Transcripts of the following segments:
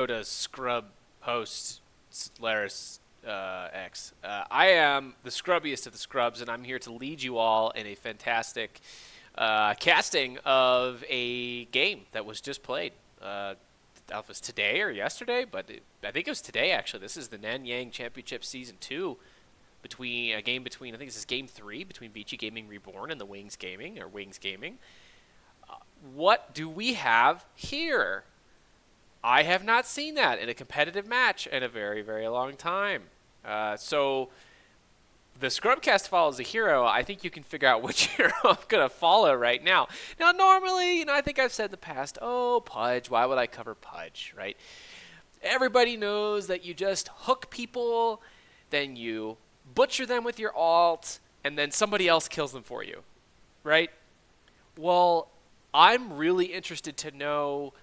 Dota scrub host Laris X. I am the scrubbiest of the scrubs, and I'm here to lead you all in a fantastic casting of a game that was just played. That was today or yesterday, but I think it was today actually. This is the Nanyang Championship Season 2 between a game between I think this is Game 3 between VG Gaming Reborn and the Wings Gaming or Wings Gaming. What do we have here? I have not seen that in a competitive match in a very, very long time. So the Scrubcast follows a hero. I think you can figure out which hero I'm going to follow right now. Now, normally, I think I've said in the past, oh, Pudge, why would I cover Pudge, right? Everybody knows that you just hook people, then you butcher them with your ult, and then somebody else kills them for you, right? Well, I'm really interested to know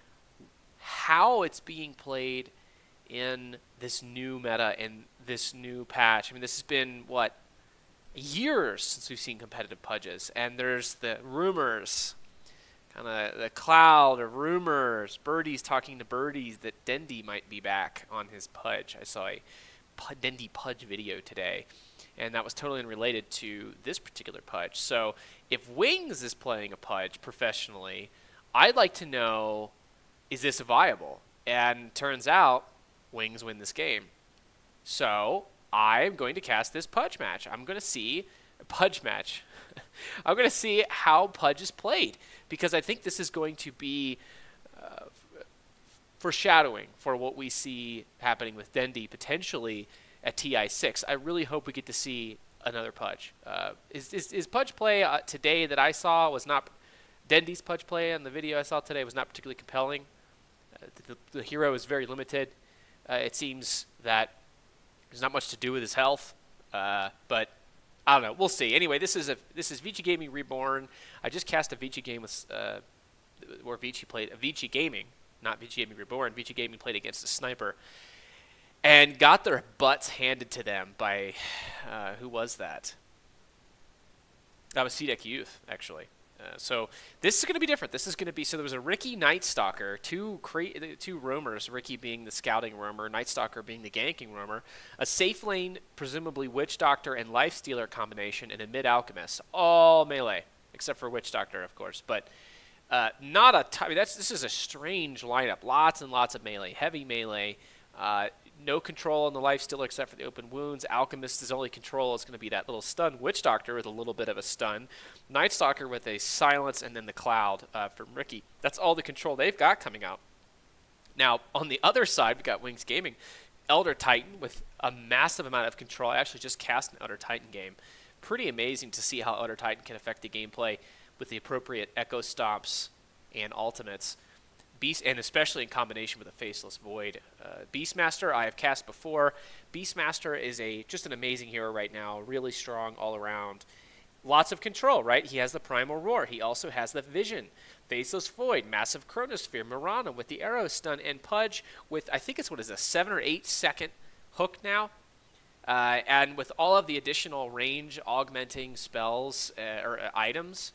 how it's being played in this new meta and this new patch. I mean, this has been, what, years since we've seen competitive Pudges, and there's the rumors, kind of the cloud of rumors, birdies talking to birdies that Dendy might be back on his Pudge. I saw a Dendy Pudge video today, and that was totally unrelated to this particular Pudge. So if Wings is playing a Pudge professionally, I'd like to know, is this viable? And turns out, Wings win this game. So I'm going to cast this Pudge match. I'm going to see a Pudge match. I'm going to see how Pudge is played, because I think this is going to be foreshadowing for what we see happening with Dendy potentially at TI6. I really hope we get to see another Pudge. Is Pudge play today that I saw was not Dendy's Pudge play on the video I saw today was not particularly compelling. The hero is very limited. It seems that there's not much to do with his health, but I don't know. We'll see. Anyway, this is VG Gaming Reborn. I just cast a VG game with where VG played VG Gaming, not VG Gaming Reborn. VG Gaming played against a sniper and got their butts handed to them by who was that? That was CDEC Youth, actually. So this is going to be different. This is going to be, so there was a Ricky Night Stalker, two roamers, Ricky being the scouting roamer, Night Stalker being the ganking roamer, a safe lane, presumably Witch Doctor and Life Stealer combination, and a mid Alchemist, all melee, except for Witch Doctor, of course. But not a ton. I mean, this is a strange lineup. Lots and lots of melee, heavy melee. No control on the Life Stealer except for the open wounds. Alchemist's only control is going to be that little stun. Witch Doctor with a little bit of a stun. Night Stalker with a silence, and then the cloud from Ricky. That's all the control they've got coming out. Now, on the other side, we've got Wings Gaming. Elder Titan with a massive amount of control. I actually just cast an Elder Titan game. Pretty amazing to see how Elder Titan can affect the gameplay with the appropriate Echo Stomps and ultimates. Beast, and especially in combination with a Faceless Void. Beastmaster, I have cast before. Beastmaster is just an amazing hero right now, really strong all around. Lots of control, right? He has the Primal Roar. He also has the Vision. Faceless Void, Massive Chronosphere, Mirana with the Arrow Stun, and Pudge with, I think it's a 7 or 8 second hook now. And with all of the additional range augmenting spells or items,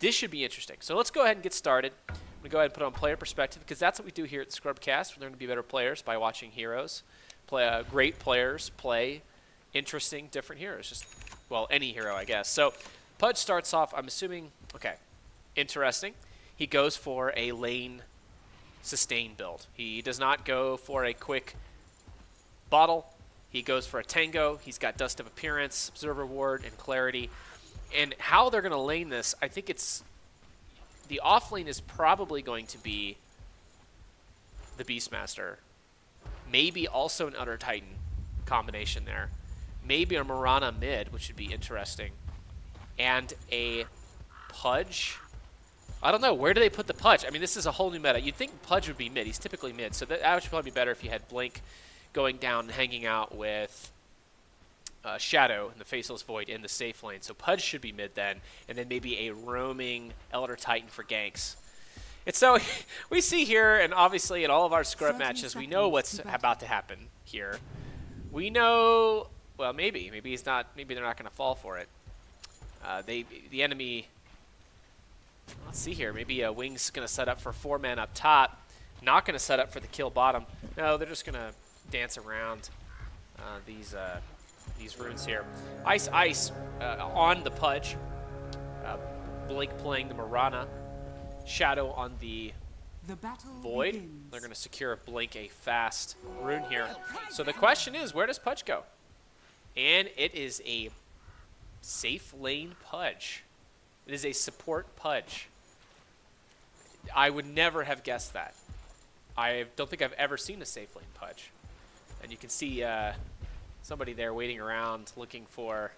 this should be interesting. So let's go ahead and get started. I'm going to go ahead and put on player perspective, because that's what we do here at the Scrubcast. We learn to be better players by watching heroes, great players play interesting, different heroes. Just, well, any hero, I guess. So Pudge starts off, I'm assuming, okay, interesting. He goes for a lane sustain build. He does not go for a quick bottle. He goes for a tango. He's got Dust of Appearance, Observer Ward, and Clarity. And how they're going to lane this, I think it's... The off lane is probably going to be the Beastmaster. Maybe also an Utter Titan combination there. Maybe a Mirana mid, which would be interesting. And a Pudge. I don't know. Where do they put the Pudge? I mean, this is a whole new meta. You'd think Pudge would be mid. He's typically mid. So that would probably be better if you had Blink going down and hanging out with Shadow and the Faceless Void in the safe lane. So Pudge should be mid then, and then maybe a roaming Elder Titan for ganks. And so we see here, and obviously in all of our scrub matches, we know what's about to happen here. We know, well, maybe he's not. Maybe they're not going to fall for it. The enemy. Let's see here. Maybe Wings going to set up for 4 men up top. Not going to set up for the kill bottom. No, they're just going to dance around these runes here. Ice on the Pudge. Blink playing the Mirana. Shadow on the Void. Begins. They're going to secure Blink a fast rune here. So the question is, where does Pudge go? And it is a safe lane Pudge. It is a support Pudge. I would never have guessed that. I don't think I've ever seen a safe lane Pudge. And you can see somebody there waiting around looking for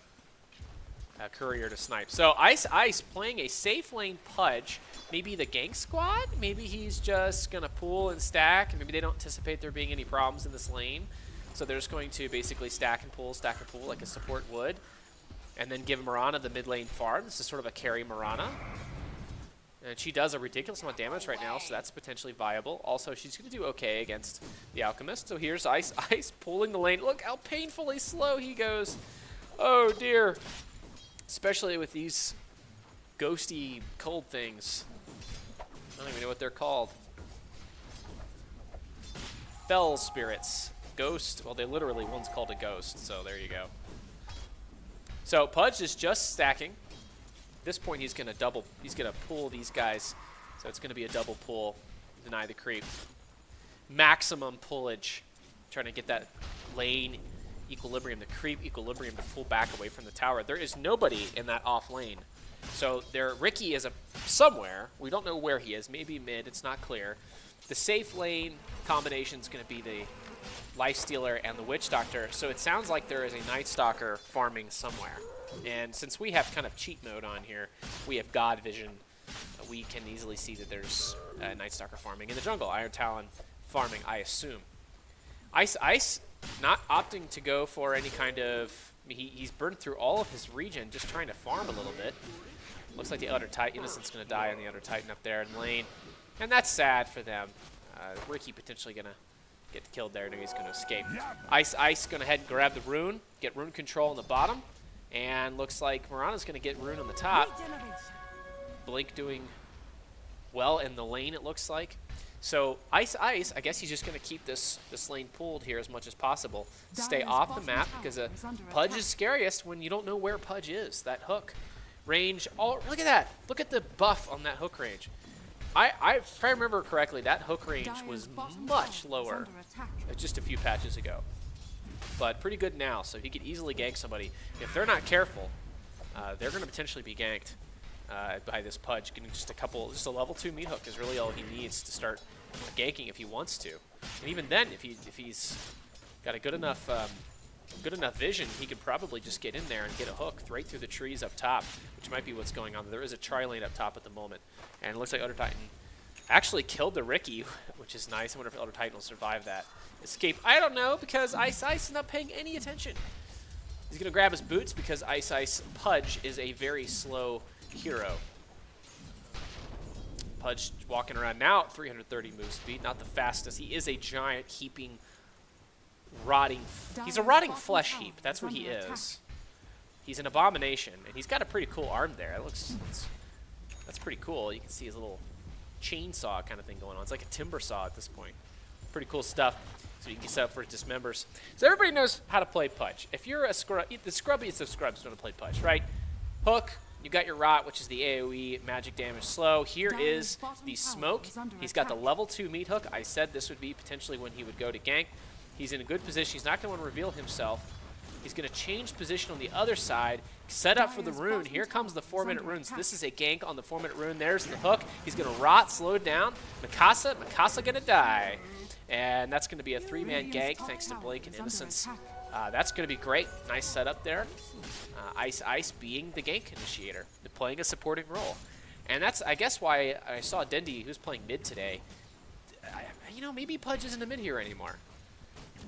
a courier to snipe. So Ice playing a safe lane Pudge. Maybe the gank squad? Maybe he's just going to pull and stack. Maybe they don't anticipate there being any problems in this lane. So they're just going to basically stack and pull like a support would. And then give Mirana the mid lane farm. This is sort of a carry Mirana. And she does a ridiculous amount of damage right now, so that's potentially viable. Also, she's going to do okay against the Alchemist. So here's Ice pulling the lane. Look how painfully slow he goes. Oh, dear. Especially with these ghosty cold things. I don't even know what they're called. Fell spirits. Ghost. Well, they literally, one's called a ghost, so there you go. So Pudge is just stacking. At this point, he's going to pull these guys. So it's going to be a double pull. Deny the creep. Maximum pullage. Trying to get that lane equilibrium, the creep equilibrium to pull back away from the tower. There is nobody in that off lane. So Ricky is somewhere. We don't know where he is. Maybe mid. It's not clear. The safe lane combination is going to be the Lifestealer and the Witch Doctor. So it sounds like there is a Night Stalker farming somewhere. And since we have kind of cheat mode on here, we have God Vision. We can easily see that there's a Night Stalker farming in the jungle. Iron Talon farming, I assume. Ice not opting to go for any kind of... He's burned through all of his regen, just trying to farm a little bit. Looks like the Utter Titan. Innocent's going to die on the Utter Titan up there in lane. And that's sad for them. Ricky potentially going to get killed there. No, he's going to escape. Ice going to head and grab the rune, get rune control on the bottom. And looks like Mirana's going to get rune on the top. Blink doing well in the lane, it looks like. So Ice, I guess he's just going to keep this lane pulled here as much as possible. Stay off the map because Pudge is scariest when you don't know where Pudge is. That hook range. Oh, look at that. Look at the buff on that hook range. If I remember correctly, that hook range was much lower just a few patches ago. But pretty good now, so he could easily gank somebody. If they're not careful, they're going to potentially be ganked by this Pudge. Getting just a level 2 meat hook is really all he needs to start ganking if he wants to. And even then, if he's got a good enough vision, he could probably just get in there and get a hook right through the trees up top, which might be what's going on. There is a tri-lane up top at the moment, and it looks like Utter Titan actually killed the Ricky, which is nice. I wonder if Utter Titan will survive that escape. I don't know, because Ice is not paying any attention. He's going to grab his boots because Ice Pudge is a very slow hero. Pudge walking around now at 330 move speed, not the fastest. He is a giant heaping, rotting. He's a rotting flesh heap. That's what he is. He's an abomination, and he's got a pretty cool arm there. That's pretty cool. You can see his little chainsaw kind of thing going on. It's like a timber saw at this point. Pretty cool stuff. So you can set up for dismembers. So everybody knows how to play Pudge. If you're a scrub, the scrubbiest of scrubs know how to play Pudge, right? Hook. You got your Rot, which is the AoE magic damage slow. Here is the smoke. He's got the level 2 meat hook. I said this would be potentially when he would go to gank. He's in a good position. He's not going to want to reveal himself. He's going to change position on the other side, set up for the rune. Here comes the 4-minute runes. This is a gank on the 4-minute rune. There's the hook. He's going to Rot, slow down. Mikasa going to die. And that's going to be a 3-man gank thanks to Blake and Innocence. That's going to be great. Nice setup there. Ice being the gank initiator, playing a supporting role. And that's, I guess, why I saw Dendi, who's playing mid today. Maybe Pudge isn't a mid here anymore.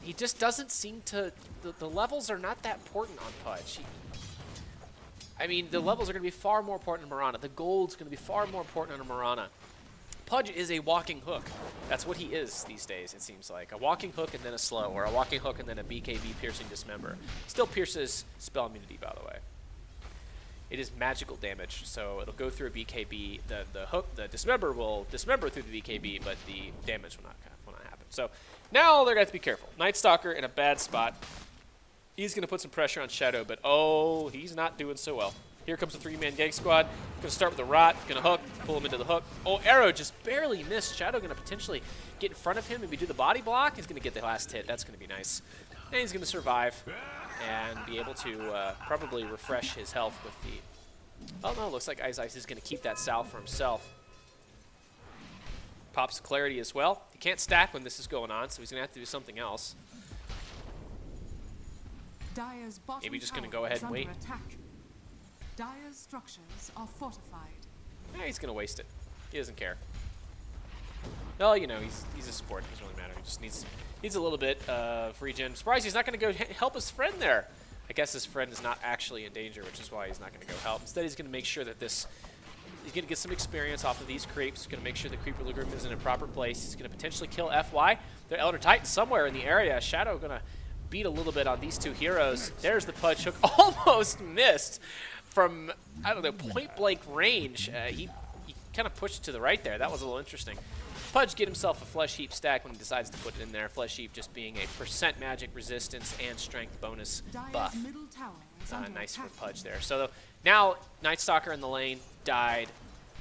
He just doesn't seem to... The levels are not that important on Pudge. The levels are going to be far more important on Mirana. The gold's going to be far more important on Mirana. Pudge is a walking hook. That's what he is these days, it seems like. A walking hook and then a slow, or a walking hook and then a BKB piercing dismember. Still pierces spell immunity, by the way. it is magical damage. So it'll go through a BKB. The hook, the dismember will dismember through the BKB, but the damage will not happen. So now they're going to have to be careful. Night Stalker in a bad spot. He's going to put some pressure on Shadow, but oh, he's not doing so well. Here comes the 3-man gank squad. Going to start with the Rot. Going to hook. Pull him into the hook. Oh, arrow just barely missed. Shadow going to potentially get in front of him. Maybe do the body block. He's going to get the last hit. That's going to be nice. And he's going to survive and be able to probably refresh his health with the... Oh, no. Looks like iceice is going to keep that Sal for himself. Pops clarity as well. He can't stack when this is going on, so he's going to have to do something else. Maybe just going to go ahead and wait. Dire's structures are fortified. Yeah, he's going to waste it. He doesn't care. Well, you know, he's a sport. It doesn't really matter. He just needs a little bit of regen. I'm surprised he's not going to go help his friend there. I guess his friend is not actually in danger, which is why he's not going to go help. Instead, he's going to make sure that he's going to get some experience off of these creeps. He's going to make sure the Creeper Lagoon is in a proper place. He's going to potentially kill FY. The Elder Titan somewhere in the area. Shadow going to beat a little bit on these two heroes. There's the Pudge hook. Almost missed from, I don't know, point-blank range. He kind of pushed it to the right there. That was a little interesting. Pudge get himself a Flesh Heap stack when he decides to put it in there. Flesh Heap just being a % magic resistance and strength bonus buff. Nice for Pudge there. So now Night Stalker in the lane died.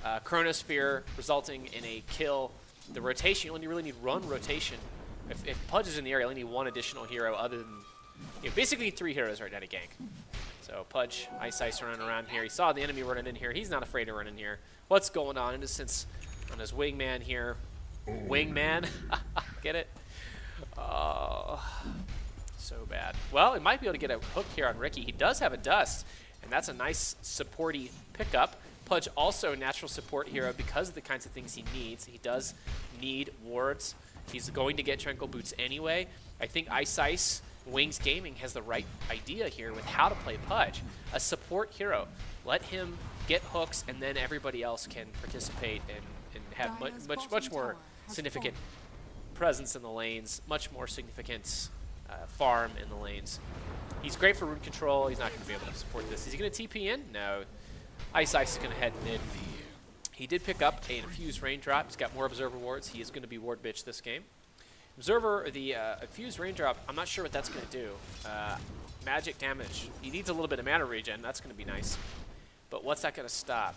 Chronosphere resulting in a kill. The rotation, you only really need one rotation. If Pudge is in the area, you only need one additional hero other than... You basically need 3 heroes right now to gank. So Pudge, iceice running around here. He saw the enemy running in here. He's not afraid to run in here. What's going on? Innocence on his wingman here. Wingman? Get it? Oh, so bad. Well, it might be able to get a hook here on Ricky. He does have a dust, and that's a nice supporty pickup. Pudge also a natural support hero because of the kinds of things he needs. He does need wards. He's going to get Tranquil Boots anyway. I think iceice Wings Gaming has the right idea here with how to play Pudge. A support hero. Let him get hooks, and then everybody else can participate and have much more significant presence in the lanes, much more significant farm in the lanes. He's great for rune control. He's not going to be able to support this. Is he going to TP in? No. iceice is going to head mid. He did pick up an Infused Raindrop. He's got more Observer wards. He is going to be ward bitch this game. Observer, the Infused Raindrop, I'm not sure what that's going to do. Magic damage. He needs a little bit of mana regen. That's going to be nice. But what's that going to stop?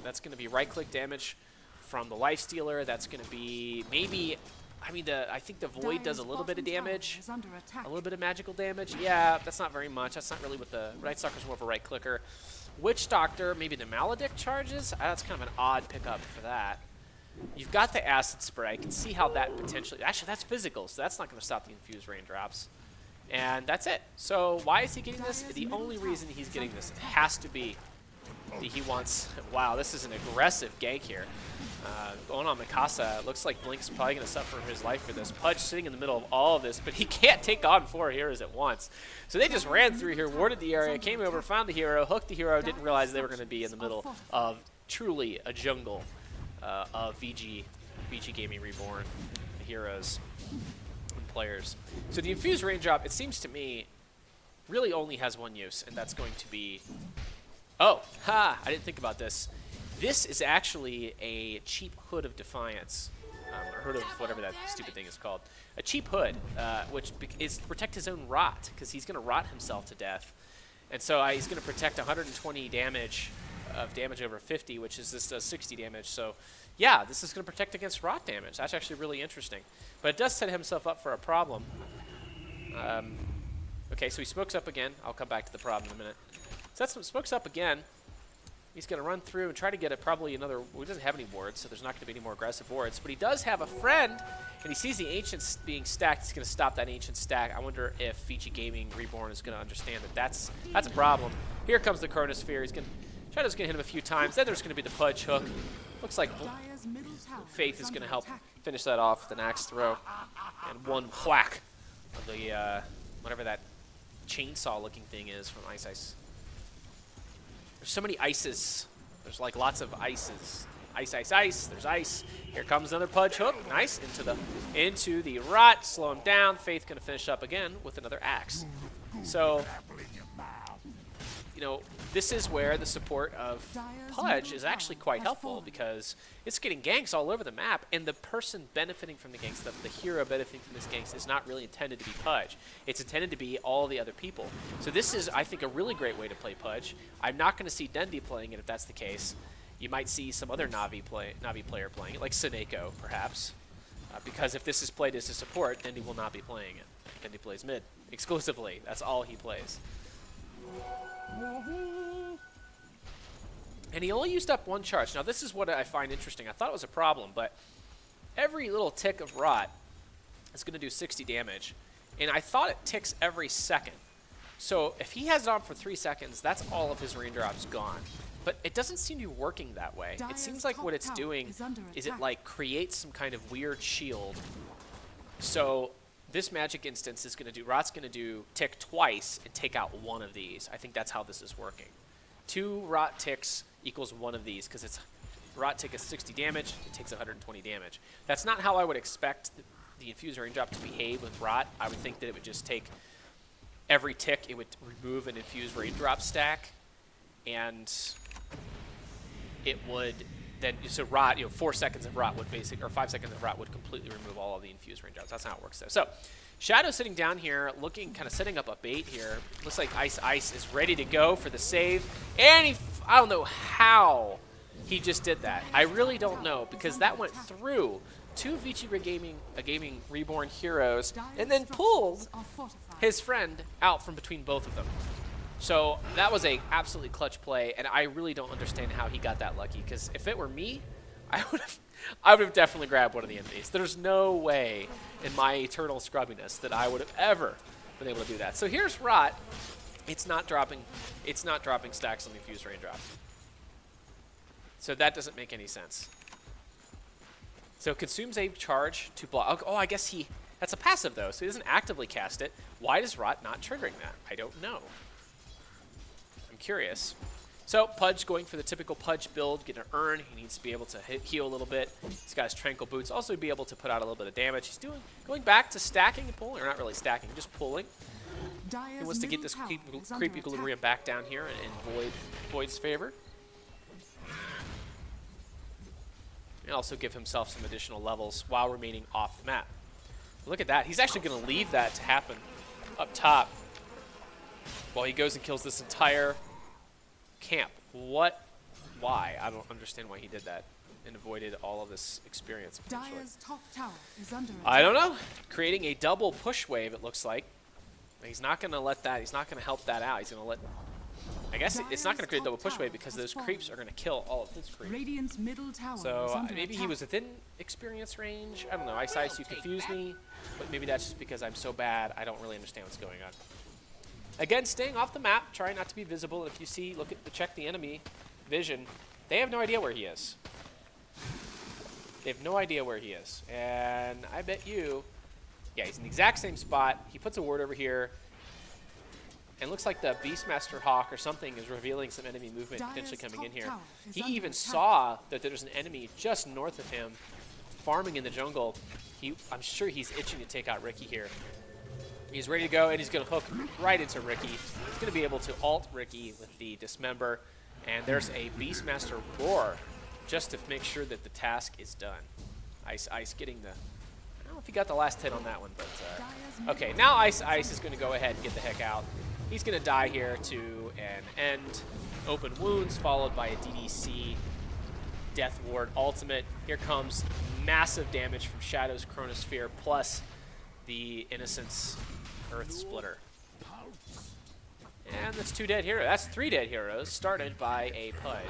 That's going to be right-click damage from the Lifestealer. That's going to be maybe... I mean, I think the Void does a little bit of damage. A little bit of magical damage. Yeah, that's not very much. That's not really what the... Night Stalker's more of a right-clicker. Witch Doctor, maybe the Maledict charges? That's kind of an odd pickup for that. You've got the Acid Spray. I can see how that potentially... Actually, that's physical, so that's not going to stop the Infused Raindrops. And that's it. So why is he getting this? The only reason he's getting this has to be that he wants... Wow, this is an aggressive gank here. Going on Mikasa. Looks like Blink's probably going to suffer his life for this. Pudge sitting in the middle of all of this, but he can't take on 4 heroes at once. So they just ran through here, warded the area, came over, found the hero, hooked the hero, didn't realize they were going to be in the middle of truly a jungle of VG Gaming Reborn heroes and players. So the Infused Raindrop, it seems to me, really only has one use, and that's going to be... Oh, ha! I didn't think about this. This is actually a cheap Hood of Defiance, or Hood of whatever that stupid thing is called. A cheap Hood, which is to protect his own rot, because he's going to rot himself to death. And so he's going to protect 120 damage of damage over 50, which is this does 60 damage. So yeah, this is going to protect against rot damage. That's actually really interesting. But it does set himself up for a problem. Okay, so he smokes up again. I'll come back to the problem in a minute. So that's smokes up again. He's going to run through and try to get probably another... Well, he doesn't have any wards, so there's not going to be any more aggressive wards. But he does have a friend, and he sees the Ancients being stacked. He's going to stop that Ancient stack. I wonder if VG Gaming Reborn is going to understand that that's a problem. Here comes the Chronosphere. He's going to... Shadow's going to hit him a few times. Then there's going to be the Pudge hook. Looks like Faith is going to help finish that off with an axe throw. And one whack of the... whatever that chainsaw-looking thing is from iceice. There's so many ices. There's like lots of ices. Ice, ice, ice. There's ice. Here comes another Pudge hook. Nice. Into the rot. Slow him down. Faith going to finish up again with another axe. So you know, this is where the support of Pudge is actually quite helpful because it's getting ganks all over the map, and the person benefiting from the ganks, the hero benefiting from this ganks, is not really intended to be Pudge. It's intended to be all the other people. So this is, I think, a really great way to play Pudge. I'm not going to see Dendi playing it if that's the case. You might see some other Navi player playing it, like Seneko, perhaps. Because if this is played as a support, Dendi will not be playing it. Dendi plays mid exclusively. That's all he plays. And he only used up one charge. Now this is what I find interesting. I thought it was a problem, but every little tick of Rot is going to do 60 damage. And I thought it ticks every second. So if he has it on for 3 seconds, that's all of his raindrops gone. But it doesn't seem to be working that way. It seems like what it's doing is it like creates some kind of weird shield. So this magic instance is going to do, Rot's going to do tick twice and take out one of these. I think that's how this is working. 2 Rot ticks equals one of these because it's Rot tick is 60 damage, it takes 120 damage. That's not how I would expect the Infused Raindrop to behave with Rot. I would think that it would just take every tick, it would remove an Infused Raindrop stack, and it would then, so Rot, 4 seconds of Rot would basically, or 5 seconds of Rot would completely remove all of the Infused Raindrops. That's not how it works there. So, Shadow sitting down here, looking, kind of setting up a bait here. Looks like Ice is ready to go for the save. And I don't know how he just did that. I really don't know, because that went through 2 VG.R Gaming Reborn heroes, and then pulled his friend out from between both of them. So that was a absolutely clutch play, and I really don't understand how he got that lucky, because if it were me, I would have definitely grabbed one of the enemies. There's no way in my eternal scrubbiness that I would have ever been able to do that. So here's Rot. It's not dropping stacks on the Infused Raindrop. So that doesn't make any sense. So consumes a charge to block. Oh, I guess that's a passive though, so he doesn't actively cast it. Why does Rot not triggering that? I don't know. I'm curious. So Pudge going for the typical Pudge build, get an urn. He needs to be able to heal a little bit. He's got his Tranquil Boots, also be able to put out a little bit of damage. He's going back to stacking and pulling, or not really stacking, just pulling. He wants to get this creep equilibrium back down here in Void's favor. And also give himself some additional levels while remaining off the map. Look at that. He's actually going to leave that to happen up top while he goes and kills this entire camp. Why? I don't understand why he did that and avoided all of this experience. Dire's top tower is under attack. I don't know. Creating a double push wave, it looks like. He's not going to let that, he's not going to help that out. He's going to let, I guess it's not going to create a double push wave because those creeps are going to kill all of his creeps. Radiant's middle tower So is under maybe attack. he was within experience range. I don't know. Iceice, you confuse me. But maybe that's just because I'm so bad, I don't really understand what's going on. Again, staying off the map, trying not to be visible. If you see, check the enemy vision. They have no idea where he is. They have no idea where he is. And I bet you, yeah, he's in the exact same spot. He puts a ward over here. And looks like the Beastmaster Hawk or something is revealing some enemy movement potentially coming in here. He even saw that there's an enemy just north of him farming in the jungle. I'm sure he's itching to take out Riki here. He's ready to go, and he's going to hook right into Riki. He's going to be able to ult Riki with the Dismember. And there's a Beastmaster Roar just to make sure that the task is done. Ice getting the... I don't know if he got the last hit on that one, but... okay, now Ice is going to go ahead and get the heck out. He's going to die here to an end. Open wounds followed by a DDC Death Ward ultimate. Here comes massive damage from Shadow's Chronosphere plus the Innocence Earth Splitter. And that's 2 dead heroes. That's 3 dead heroes started by a Pudge.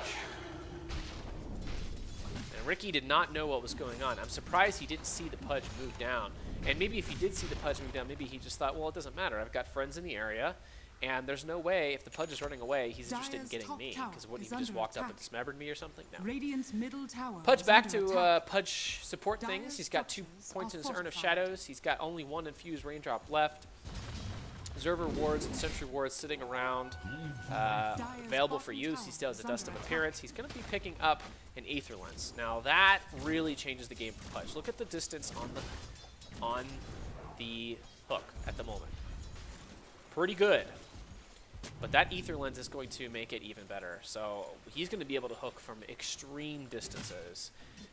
And Riki did not know what was going on. I'm surprised he didn't see the Pudge move down. And maybe if he did see the Pudge move down, maybe he just thought, well, it doesn't matter. I've got friends in the area. And there's no way, if the Pudge is running away, he's interested in getting me. Because what, he just walked up and dismembered me or something? No. Radiant's middle tower Pudge back to Pudge support things. He's got 2 points in his Urn of Shadows. He's got only 1 Infused Raindrop left. Observer wards and Sentry wards sitting around, available for use. He still has a Dust of Appearance. He's going to be picking up an Aether Lens. Now that really changes the game for Pudge. Look at the distance on the hook at the moment. Pretty good. But that Aether lens is going to make it even better. So he's going to be able to hook from extreme distances.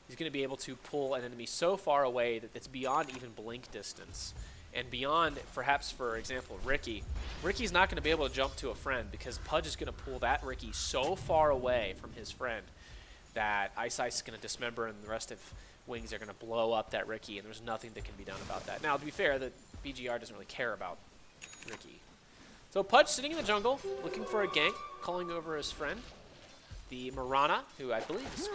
He's going to be able to pull an enemy so far away that it's beyond even blink distance. And beyond, perhaps, for example, Ricky. Ricky's not going to be able to jump to a friend because Pudge is going to pull that Ricky so far away from his friend that iceice is going to dismember and the rest of Wings are going to blow up that Ricky, and there's nothing that can be done about that. Now, to be fair, the VG.R doesn't really care about Ricky. So Pudge sitting in the jungle, looking for a gank, calling over his friend, the Mirana, who I believe is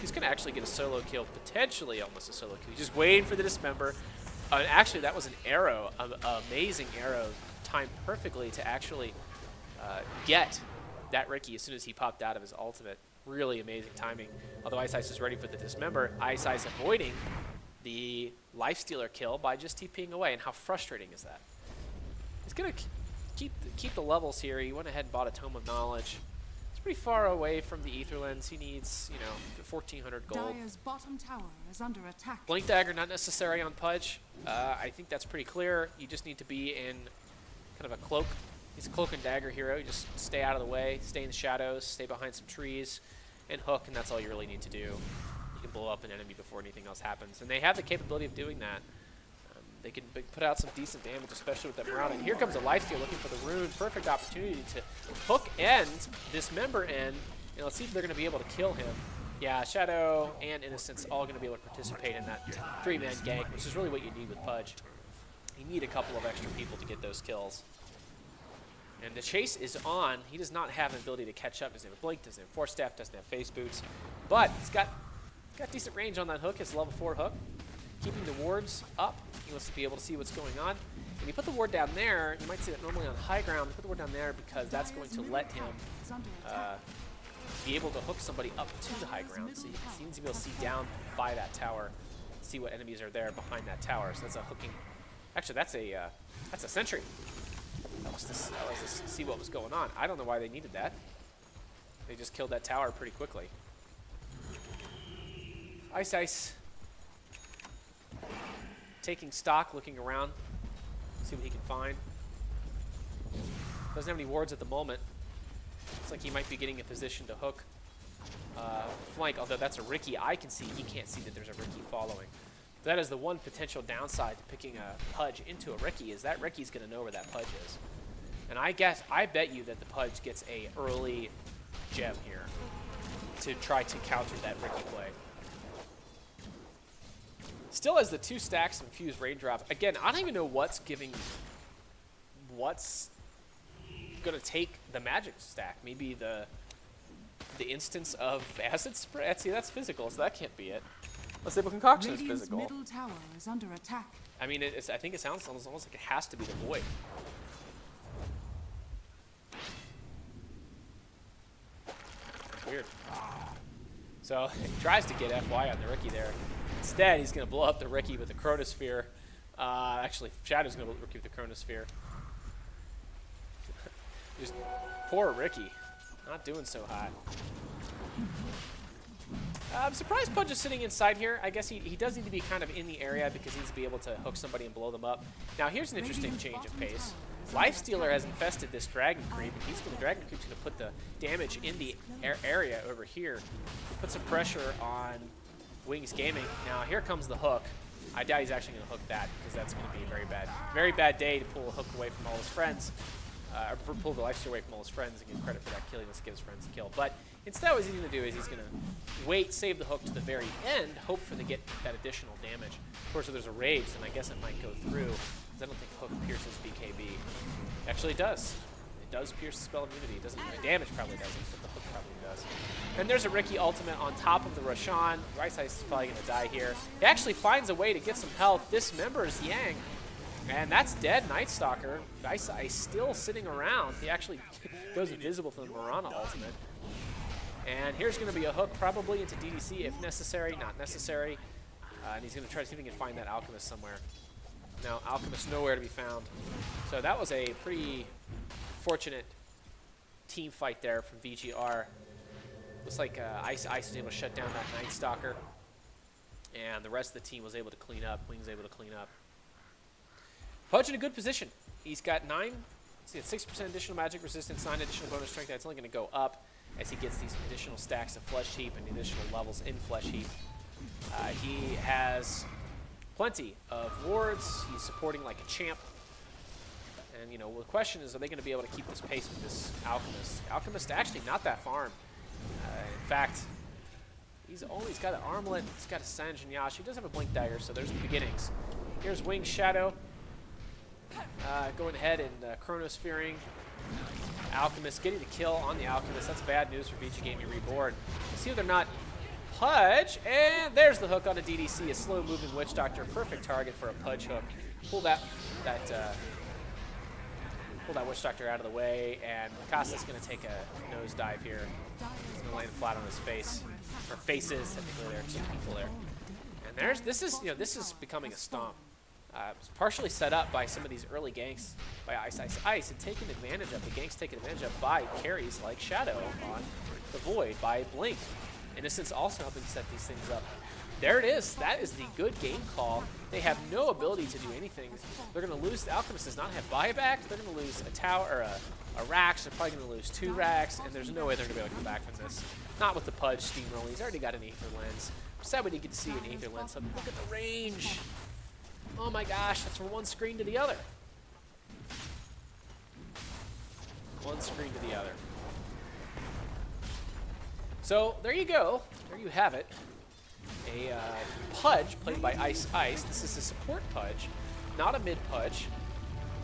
he's going to actually get a solo kill, potentially almost a solo kill. He's just waiting for the dismember. Actually, that was an arrow, an amazing arrow, timed perfectly to actually get that Ricky as soon as he popped out of his ultimate. Really amazing timing. Although iceice is ready for the dismember, iceice avoiding the lifestealer kill by just TPing away. And how frustrating is that? He's going to keep the levels here. He went ahead and bought a Tome of Knowledge. It's pretty far away from the Aether lens. He needs, 1,400 gold. Dire's bottom tower is under attack. Blink Dagger not necessary on Pudge. I think that's pretty clear. You just need to be in kind of a cloak. He's a cloak and dagger hero. You just stay out of the way, stay in the shadows, stay behind some trees, and hook, and that's all you really need to do. You can blow up an enemy before anything else happens. And they have the capability of doing that. They can put out some decent damage, especially with that Mirana. And here comes a lifesteal looking for the rune. Perfect opportunity to hook and dismember and let's see if they're going to be able to kill him. Yeah, Shadow and Innocence all going to be able to participate in that 3-man gank, which is really what you need with Pudge. You need a couple of extra people to get those kills. And the chase is on. He does not have an ability to catch up. Doesn't have a blink, doesn't have force staff, doesn't have face boots. But he's got decent range on that hook. It's a level 4 hook. Keeping the wards up. He wants to be able to see what's going on. When you put the ward down there, you might see that normally on high ground, put the ward down there because that's going to let him be able to hook somebody up to the high ground. So he seems to be able to see down by that tower, see what enemies are there behind that tower. So that's a hooking. Actually, that's a sentry. That was to see what was going on. I don't know why they needed that. They just killed that tower pretty quickly. iceice taking stock, looking around, see what he can find. Doesn't have any wards at the moment. Looks like he might be getting a position to hook flank, although that's a Ricky. I can see, he can't see that there's a Ricky following. That is the one potential downside to picking a Pudge into a Ricky, is that Ricky's going to know where that Pudge is. And I bet you that the Pudge gets a early gem here to try to counter that Ricky play. Still has the 2 stacks of infused raindrop. Again, I don't even know what's going to take the magic stack. Maybe the instance of acid spread. See, that's physical, so that can't be it. Unstable Concoction is physical. Middle tower is under attack. I mean, I think it sounds almost like it has to be the void. Weird. So he tries to get FY on the Ricky there. Instead, he's going to blow up the Ricky with the Chronosphere. Actually, Shadow's going to blow the Ricky with the Chronosphere. Just poor Ricky. Not doing so hot. I'm surprised Pudge is sitting inside here. I guess he does need to be kind of in the area because he needs to be able to hook somebody and blow them up. Now, here's an interesting change of pace. Lifestealer has infested this Dragon Creep, and the Dragon Creep's going to put the damage in the area over here. Put some pressure on Wings Gaming. Now, here comes the hook. I doubt he's actually going to hook that because that's going to be a very bad day to pull a hook away from all his friends. Or pull the lifesteal away from all his friends and get credit for that kill. He wants to give his friends a kill. But instead, what he's going to do is he's going to wait, save the hook to the very end, hope for to get that additional damage. Of course, if there's a rage, then I guess it might go through, because I don't think hook pierces BKB. Actually, it does. It does pierce the spell immunity. It doesn't. The damage probably doesn't, but the hook probably does. And there's a Ricky ultimate on top of the Roshan. iceice is probably going to die here. He actually finds a way to get some health. Dismembers Yang. And that's dead Night Stalker. iceice still sitting around. He actually goes invisible for the Mirana ultimate. And here's going to be a hook probably into DDC if necessary, not necessary. And he's going to try to see if he can find that Alchemist somewhere. Now, Alchemist nowhere to be found. So that was a pretty fortunate team fight there from VG.R. Looks like iceice was able to shut down that Night Stalker. And the rest of the team was able to clean up. Wings able to clean up. Pudge in a good position. He's got 9 See, it's 6% additional magic resistance, 9 additional bonus strength. That's only going to go up as he gets these additional stacks of Flesh Heap and additional levels in Flesh Heap. He has plenty of wards. He's supporting like a champ. And, you know, the question is, are they going to be able to keep this pace with this Alchemist? Alchemist actually not that farm. In fact, he's got an armlet. He's got a Sanjin He does have a Blink Dagger, so there's the beginnings. Here's Wing's Shadow. Going ahead and Chronosphering. Alchemist getting the kill on the Alchemist. That's bad news for VG Gaming Reborn. See whether or not Pudge, and there's the hook on a DDC, a slow-moving Witch Doctor, perfect target for a Pudge hook. Pull that Witch Doctor out of the way, and Casa's going to take a nosedive here. He's going to land flat on his face, or faces. Technically, there are two people there. And this is becoming a stomp. It's partially set up by some of these early ganks by Ice and taken advantage of. The ganks taken advantage of by carries like Shadow on the Void, by Blink. Innocence also helping set these things up. There it is. That is the good game call. They have no ability to do anything. They're going to lose. The Alchemist does not have buyback. They're going to lose a tower or a Rax. They're probably going to lose 2 Rax, and there's no way they're going to be able to come back from this. Not with the Pudge steamroll. He's already got an Aether Lens. I'm sad we didn't get to see an Aether Lens. Look at the range. Oh my gosh, that's from one screen to the other. One screen to the other. So there you go. There you have it. A Pudge played by Ice. This is a support Pudge, not a mid Pudge.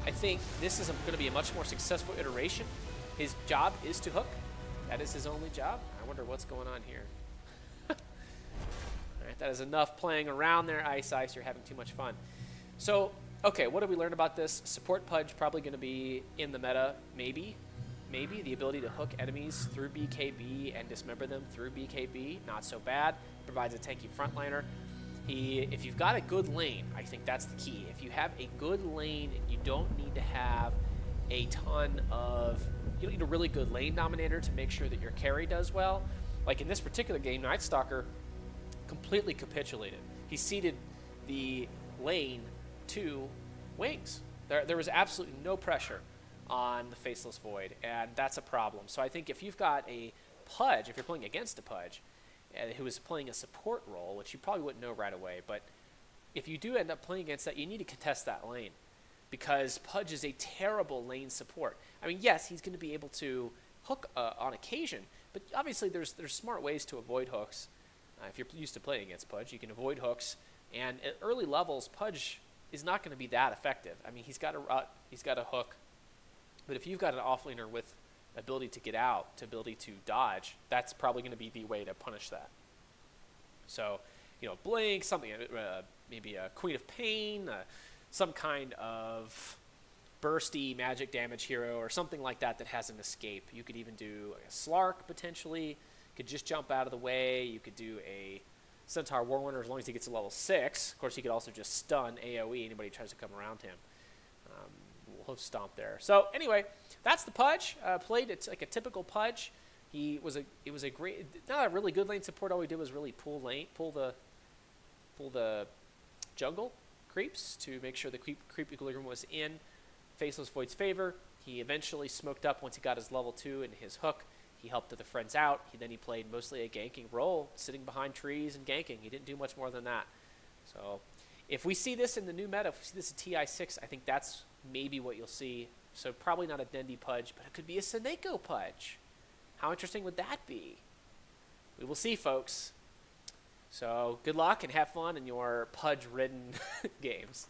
I think this is going to be a much more successful iteration. His job is to hook. That is his only job. I wonder what's going on here. All right, that is enough playing around there, Ice. You're having too much fun. So, okay, what have we learned about this? Support Pudge probably going to be in the meta, maybe. Maybe the ability to hook enemies through BKB and dismember them through BKB, not so bad. Provides a tanky frontliner. If you've got a good lane, I think that's the key. If you have a good lane, you don't need to have a ton of, you don't need a really good lane dominator to make sure that your carry does well. Like in this particular game, Night Stalker completely capitulated. He ceded the lane to Wings. There was absolutely no pressure on the Faceless Void, and that's a problem. So I think if you've got a Pudge, if you're playing against a Pudge, who is playing a support role, which you probably wouldn't know right away, but if you do end up playing against that, you need to contest that lane, because Pudge is a terrible lane support. I mean, yes, he's going to be able to hook on occasion, but obviously there's smart ways to avoid hooks. If you're used to playing against Pudge, you can avoid hooks, and at early levels, Pudge is not going to be that effective. I mean, he's got a rut, he's got a hook, but if you've got an offlaner with ability to get out, ability to dodge, that's probably going to be the way to punish that. So, you know, Blink, something, maybe a Queen of Pain, some kind of bursty magic damage hero or something like that that has an escape. You could even do a Slark potentially, could just jump out of the way. You could do a Centaur Warrunner as long as he gets to level 6. Of course, he could also just stun AoE anybody who tries to come around him. We'll stomp there. So anyway, that's the Pudge. Played it's like a typical Pudge. It was a great, not a really good lane support. All we did was really pull the jungle creeps to make sure the creep equilibrium was in Faceless Void's favor. He eventually smoked up once he got his level 2 and his hook. He helped the friends out. Then he played mostly a ganking role, sitting behind trees and ganking. He didn't do much more than that. So if we see this in the new meta, if we see this in TI6, I think that's maybe what you'll see. So probably not a Dendy Pudge, but it could be a Seneko Pudge. How interesting would that be? We will see, folks. So good luck and have fun in your Pudge-ridden games.